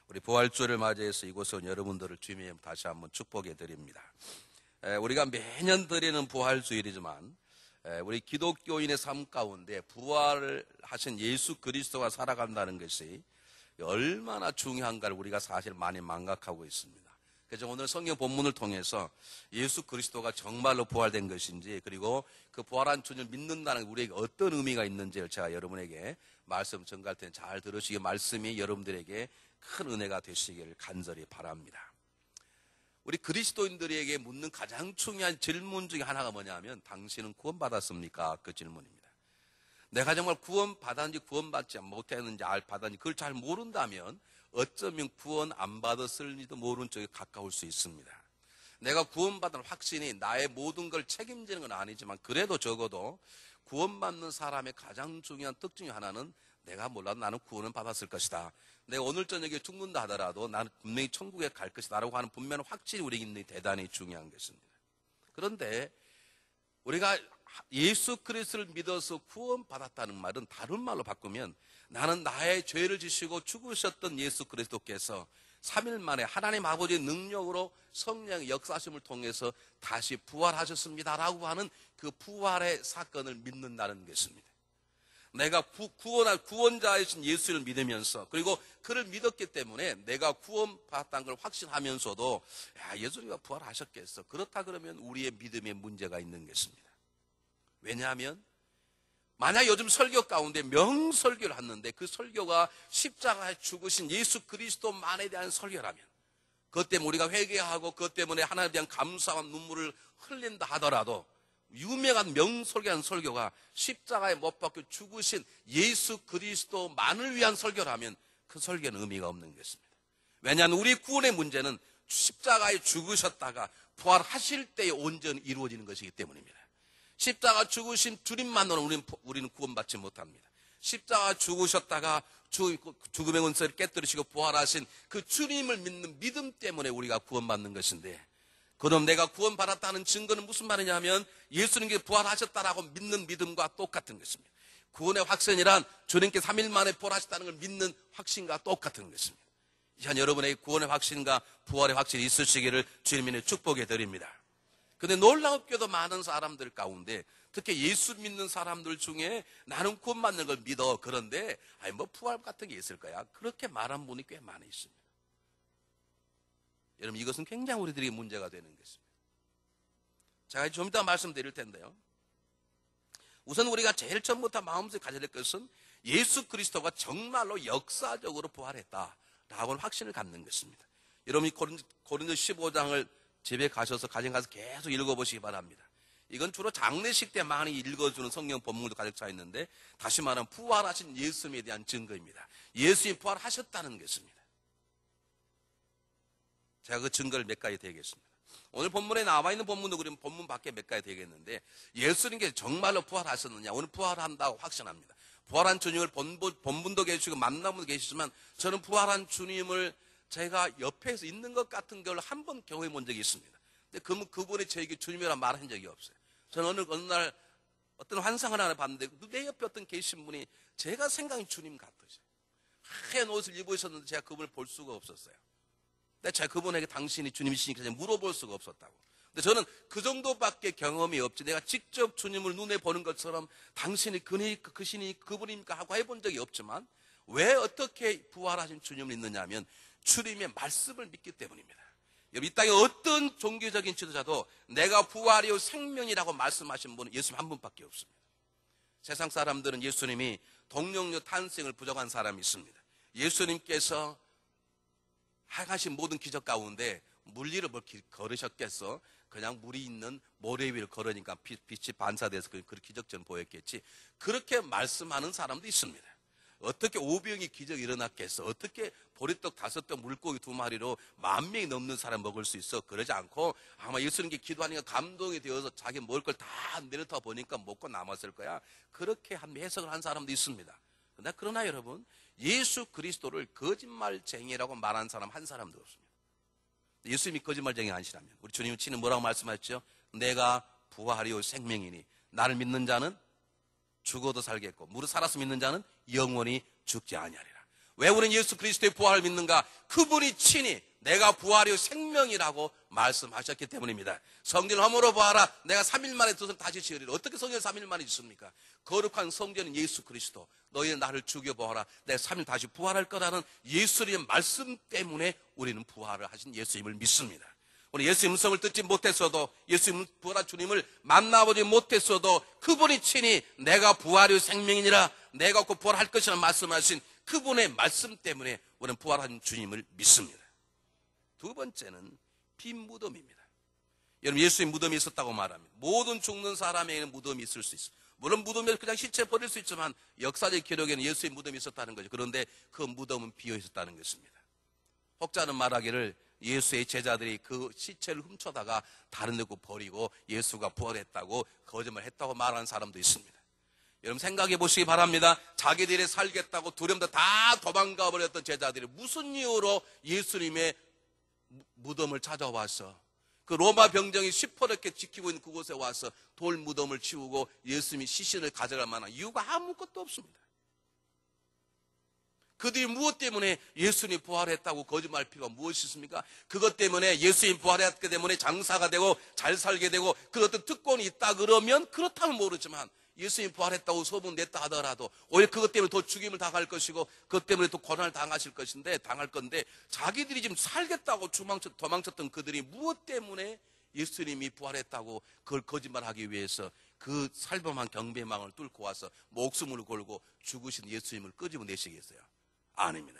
우리 부활주를 맞이해서 이곳은 여러분들을 주님의 다시 한번 축복해 드립니다. 우리가 매년 드리는 부활주일이지만 우리 기독교인의 삶 가운데 부활을 하신 예수 그리스도가 살아간다는 것이 얼마나 중요한가를 우리가 사실 많이 망각하고 있습니다. 그래서 오늘 성경 본문을 통해서 예수 그리스도가 정말로 부활된 것인지, 그리고 그 부활한 주님을 믿는다는 게 우리에게 어떤 의미가 있는지를 제가 여러분에게 말씀 전갈 때는 잘 들으시기, 말씀이 여러분들에게 큰 은혜가 되시기를 간절히 바랍니다. 우리 그리스도인들에게 묻는 가장 중요한 질문 중에 하나가 뭐냐면, 당신은 구원받았습니까? 그 질문입니다. 내가 정말 구원받았는지 구원받지 못했는지 받았는지 그걸 잘 모른다면 어쩌면 구원 안 받았을지도 모르는 쪽에 가까울 수 있습니다. 내가 구원받은 확신이 나의 모든 걸 책임지는 건 아니지만, 그래도 적어도 구원받는 사람의 가장 중요한 특징 중 하나는 내가 몰라도 나는 구원은 받았을 것이다. 내가 오늘 저녁에 죽는다 하더라도 나는 분명히 천국에 갈 것이다 라고 하는 분명한 확신이 우리에게 대단히 중요한 것입니다. 그런데 우리가 예수 그리스도를 믿어서 구원받았다는 말은 다른 말로 바꾸면, 나는 나의 죄를 지시고 죽으셨던 예수 그리스도께서 3일 만에 하나님 아버지의 능력으로 성령의 역사심을 통해서 다시 부활하셨습니다라고 하는 그 부활의 사건을 믿는다는 것입니다. 내가 구원자이신 예수를 믿으면서, 그리고 그를 믿었기 때문에 내가 구원받았다는 걸 확신하면서도 예수님이 부활하셨겠어, 그렇다 그러면 우리의 믿음에 문제가 있는 것입니다. 왜냐하면 만약 요즘 설교 가운데 명설교를 하는데 그 설교가 십자가에 죽으신 예수 그리스도만에 대한 설교라면, 그것 때문에 우리가 회개하고 그것 때문에 하나님에 대한 감사와 눈물을 흘린다 하더라도, 유명한 명설교한 설교가 십자가에 못 박혀 죽으신 예수 그리스도만을 위한 설교라면 그 설교는 의미가 없는 것입니다. 왜냐하면 우리 구원의 문제는 십자가에 죽으셨다가 부활하실 때에 온전히 이루어지는 것이기 때문입니다. 십자가 죽으신 주님만으로는 우리는 구원받지 못합니다. 십자가 죽으셨다가 죽음의 권세를 깨뜨리시고 부활하신 그 주님을 믿는 믿음 때문에 우리가 구원받는 것인데, 그럼 내가 구원받았다는 증거는 무슨 말이냐면 예수님께서 부활하셨다라고 믿는 믿음과 똑같은 것입니다. 구원의 확신이란 주님께 3일 만에 부활하셨다는 걸 믿는 확신과 똑같은 것입니다. 현 여러분의 구원의 확신과 부활의 확신이 있으시기를 주님의 축복해 드립니다. 그런데 놀랍게도 많은 사람들 가운데, 특히 예수 믿는 사람들 중에 나는 구원받는 걸 믿어, 그런데 뭐 부활 같은 게 있을 거야, 그렇게 말한 분이 꽤 많이 있습니다. 여러분, 이것은 굉장히 우리들에게 문제가 되는 것입니다. 제가 좀 이따 말씀드릴 텐데요, 우선 우리가 제일 처음부터 마음속에 가져야 될 것은 예수 그리스도가 정말로 역사적으로 부활했다라고 하는 확신을 갖는 것입니다. 여러분이 고린도 15장을 집에 가셔서 가정 가서 계속 읽어보시기 바랍니다. 이건 주로 장례식 때 많이 읽어주는 성경 본문도 가득 차 있는데, 다시 말하면 부활하신 예수님에 대한 증거입니다. 예수님이 부활하셨다는 것입니다. 제가 그 증거를 몇 가지 되겠습니다. 오늘 본문에 나와 있는 본문도 그러면 본문 밖에 몇 가지 되겠는데, 예수님께서 정말로 부활하셨느냐, 오늘 부활한다고 확신합니다. 부활한 주님을 본분도 계시고 만나분도 계시지만, 저는 부활한 주님을 제가 옆에서 있는 것 같은 걸 한 번 경험해 본 적이 있습니다. 근데 그분이 저에게 주님이라고 말한 적이 없어요. 저는 어느 날 어떤 환상을 하나 봤는데, 내 옆에 어떤 계신 분이 제가 생각한 주님 같으세요. 하얀 옷을 입으셨는데 제가 그분을 볼 수가 없었어요. 근데 제가 그분에게 당신이 주님이시니까 물어볼 수가 없었다고. 근데 저는 그 정도밖에 경험이 없지, 내가 직접 주님을 눈에 보는 것처럼 당신이 그분입니까 하고 해본 적이 없지만, 왜 어떻게 부활하신 주님을 믿느냐 하면 주님의 말씀을 믿기 때문입니다. 이 땅에 어떤 종교적인 지도자도 내가 부활이요 생명이라고 말씀하신 분은 예수님 한 분밖에 없습니다. 세상 사람들은 예수님이 동령녀 탄생을 부정한 사람이 있습니다. 예수님께서 행하신 모든 기적 가운데 물리를 걸으셨겠어? 그냥 물이 있는 모래 위를 걸으니까 빛이 반사돼서 그 기적처럼 보였겠지, 그렇게 말씀하는 사람도 있습니다. 어떻게 5병이 기적이 일어났겠어? 어떻게 보리떡 5떡 물고기 2마리로 10,000명이 넘는 사람 먹을 수 있어? 그러지 않고 아마 예수님께 기도하니까 감동이 되어서 자기 먹을 걸 다 내려다 보니까 먹고 남았을 거야, 그렇게 해석을 한 사람도 있습니다. 그러나 여러분, 예수 그리스도를 거짓말쟁이라고 말한 사람 한 사람도 없습니다. 예수님이 거짓말쟁이 아니시라면, 우리 주님은 친히 뭐라고 말씀하셨죠? 내가 부활이요 생명이니 나를 믿는 자는 죽어도 살겠고 무릇 살아서 믿는 자는 영원히 죽지 아니하리라. 왜 우리는 예수 그리스도의 부활을 믿는가? 그분이 친히 내가 부활이요 생명이라고 말씀하셨기 때문입니다. 성전을 허물어 보아라. 내가 3일 만에 두 손 다시 지으리라. 어떻게 성전을 3일 만에 짓습니까? 거룩한 성전은 예수 그리스도. 너희는 나를 죽여보아라. 내가 3일 다시 부활할 거라는 예수님의 말씀 때문에 우리는 부활을 하신 예수님을 믿습니다. 우리 예수의 음성을 듣지 못했어도, 예수님 부활한 주님을 만나보지 못했어도 그분이 친히 내가 부활이요 생명이니라, 내가 곧 부활할 것이라 말씀하신 그분의 말씀 때문에 우리는 부활한 주님을 믿습니다. 두 번째는 빈 무덤입니다. 여러분, 예수의 무덤이 있었다고 말합니다. 모든 죽는 사람에게는 무덤이 있을 수 있습니다. 물론 무덤에서 그냥 시체 버릴 수 있지만 역사적 기록에는 예수의 무덤이 있었다는 거죠. 그런데 그 무덤은 비어 있었다는 것입니다. 혹자는 말하기를 예수의 제자들이 그 시체를 훔쳐다가 다른 데 버리고 예수가 부활했다고 거짓말했다고 말하는 사람도 있습니다. 여러분, 생각해 보시기 바랍니다. 자기들이 살겠다고 두려움도 다 도망가 버렸던 제자들이 무슨 이유로 예수님의 무덤을 찾아와서 그 로마 병정이 시퍼렇게 지키고 있는 그곳에 와서 돌 무덤을 치우고 예수님이 시신을 가져갈 만한 이유가 아무것도 없습니다. 그들이 무엇 때문에 예수님이 부활했다고 거짓말 필요가 무엇이 있습니까? 그것 때문에 예수님이 부활했기 때문에 장사가 되고 잘 살게 되고 그 어떤 특권이 있다 그러면 그렇다면 모르지만, 예수님이 부활했다고 소문냈다 하더라도 오히려 그것 때문에 더 죽임을 당할 것이고 그것 때문에 또 고난을 당할 건데, 자기들이 지금 살겠다고 도망쳤던 그들이 무엇 때문에 예수님이 부활했다고 그걸 거짓말하기 위해서 그 살범한 경배망을 뚫고 와서 목숨을 걸고 죽으신 예수님을 끄집어내시겠어요? 아닙니다.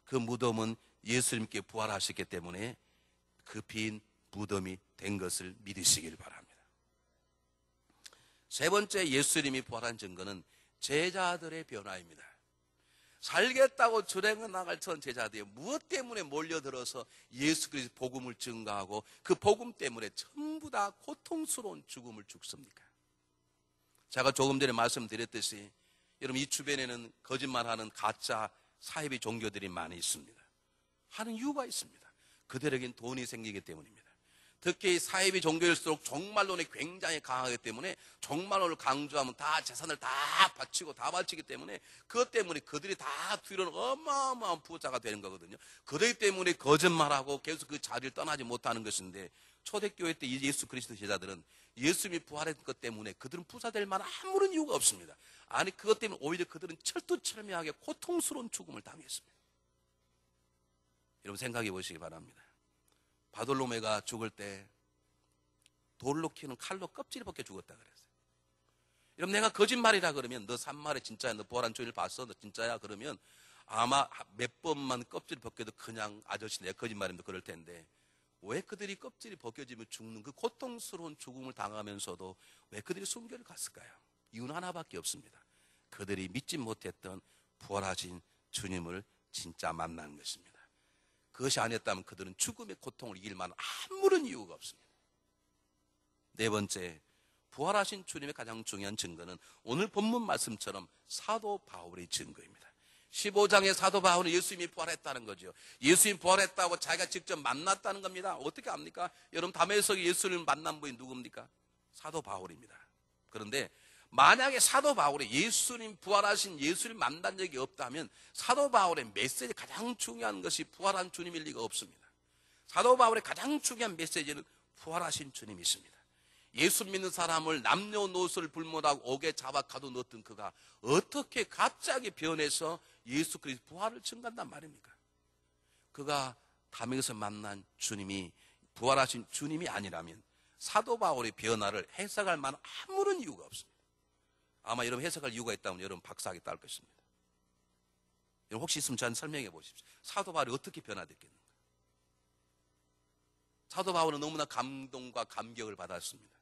그 무덤은 예수님께 부활하셨기 때문에 그 빈 무덤이 된 것을 믿으시길 바랍니다. 세 번째 예수님이 부활한 증거는 제자들의 변화입니다. 살겠다고 주랭을 나갈 전 제자들이 무엇 때문에 몰려들어서 예수 그리스도 복음을 증거하고 그 복음 때문에 전부 다 고통스러운 죽음을 죽습니까? 제가 조금 전에 말씀드렸듯이 여러분, 이 주변에는 거짓말하는 가짜 사이비 종교들이 많이 있습니다. 하는 이유가 있습니다. 그들에겐 돈이 생기기 때문입니다. 특히 사이비 종교일수록 종말론이 굉장히 강하기 때문에 종말론을 강조하면 다 재산을 다 바치고 다 바치기 때문에 그것 때문에 그들이 다 뒤로는 어마어마한 부자가 되는 거거든요. 그렇기 때문에 거짓말하고 계속 그 자리를 떠나지 못하는 것인데, 초대교회 때 예수 그리스도 제자들은 예수님이 부활했던 것 때문에 그들은 부자 될 만한 아무런 이유가 없습니다. 아니, 그것 때문에 오히려 그들은 철두철미하게 고통스러운 죽음을 당했습니다. 여러분, 생각해 보시기 바랍니다. 바돌로메가 죽을 때 돌로 키는 칼로 껍질이 벗겨 죽었다 그랬어요. 여러분, 내가 거짓말이라 그러면 너 산말에 진짜야, 너 부활한 주일 봤어, 너 진짜야 그러면 아마 몇 번만 껍질 벗겨도 그냥 아저씨 내 거짓말입니다 그럴 텐데, 왜 그들이 껍질이 벗겨지면 죽는 그 고통스러운 죽음을 당하면서도 왜 그들이 순교를 갔을까요? 이유는 하나밖에 없습니다. 그들이 믿지 못했던 부활하신 주님을 진짜 만난 것입니다. 그것이 아니었다면 그들은 죽음의 고통을 이길 만한 아무런 이유가 없습니다. 네 번째, 부활하신 주님의 가장 중요한 증거는 오늘 본문 말씀처럼 사도 바울의 증거입니다. 15장의 사도 바울은 예수님이 부활했다는 거죠. 예수님이 부활했다고 자기가 직접 만났다는 겁니다. 어떻게 압니까? 여러분, 담에서 예수님을 만난 분이 누굽니까? 사도 바울입니다. 그런데 만약에 사도 바울이 예수님 부활하신 예수를 만난 적이 없다면 사도 바울의 메시지 가장 중요한 것이 부활한 주님일 리가 없습니다. 사도 바울의 가장 중요한 메시지는 부활하신 주님이십니다. 예수 믿는 사람을 남녀노소를 불문하고 옥에 잡아 가둬넣었던 그가 어떻게 갑자기 변해서 예수 그리스도 부활을 증거한단 말입니까? 그가 담에서 만난 주님이 부활하신 주님이 아니라면 사도 바울의 변화를 해석할 만한 아무런 이유가 없습니다. 아마 여러분, 해석할 이유가 있다면 여러분 박사학위 딸 것입니다. 여러분, 혹시 있으면 저한테 설명해 보십시오. 사도 바울이 어떻게 변화됐겠는가? 사도 바울은 너무나 감동과 감격을 받았습니다.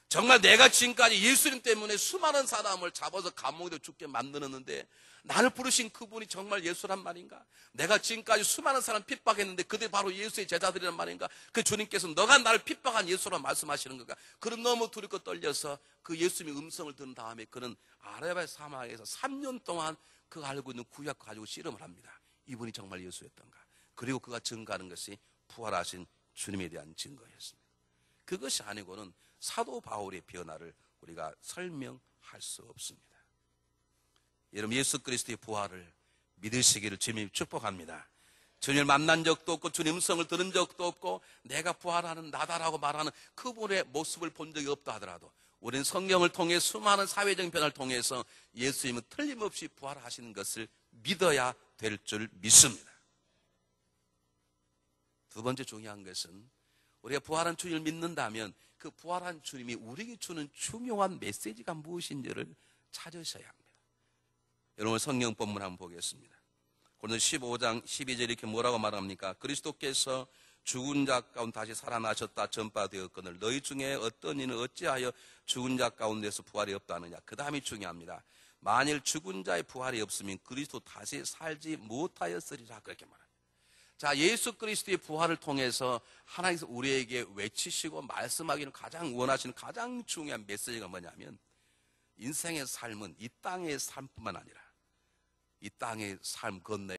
정말 내가 지금까지 예수님 때문에 수많은 사람을 잡아서 감옥에 죽게 만들었는데 나를 부르신 그분이 정말 예수란 말인가? 내가 지금까지 수많은 사람 핍박했는데 그들이 바로 예수의 제자들이란 말인가? 그 주님께서 너가 나를 핍박한 예수라 말씀하시는 건가? 그럼 너무 두렵고 떨려서 그 예수님의 음성을 들은 다음에 그는 아라비아 사막에서 3년 동안 그가 알고 있는 구약 가지고 씨름을 합니다. 이분이 정말 예수였던가? 그리고 그가 증거하는 것이 부활하신 주님에 대한 증거였습니다. 그것이 아니고는 사도 바울의 변화를 우리가 설명할 수 없습니다. 여러분, 예수 그리스도의 부활을 믿으시기를 주님이 축복합니다. 주님을 만난 적도 없고 주님 음성을 들은 적도 없고 내가 부활하는 나다라고 말하는 그분의 모습을 본 적이 없다 하더라도 우리는 성경을 통해 수많은 사회적인 변화를 통해서 예수님은 틀림없이 부활하시는 것을 믿어야 될 줄 믿습니다. 두 번째 중요한 것은 우리가 부활한 주님을 믿는다면 그 부활한 주님이 우리에게 주는 중요한 메시지가 무엇인지를 찾으셔야 합니다. 여러분 성경 본문 한번 보겠습니다. 고린도 15장 12절에 이렇게 뭐라고 말합니까? 그리스도께서 죽은 자 가운데 다시 살아나셨다 전파되었거늘 너희 중에 어떤 이는 어찌하여 죽은 자 가운데서 부활이 없다느냐. 그 다음이 중요합니다. 만일 죽은 자의 부활이 없으면 그리스도 다시 살지 못하였으리라 그렇게 말합니다. 자, 예수 그리스도의 부활을 통해서 하나님께서 우리에게 외치시고 말씀하기를 가장 원하시는 가장 중요한 메시지가 뭐냐면 인생의 삶은 이 땅의 삶뿐만 아니라 이 땅의 삶 건너에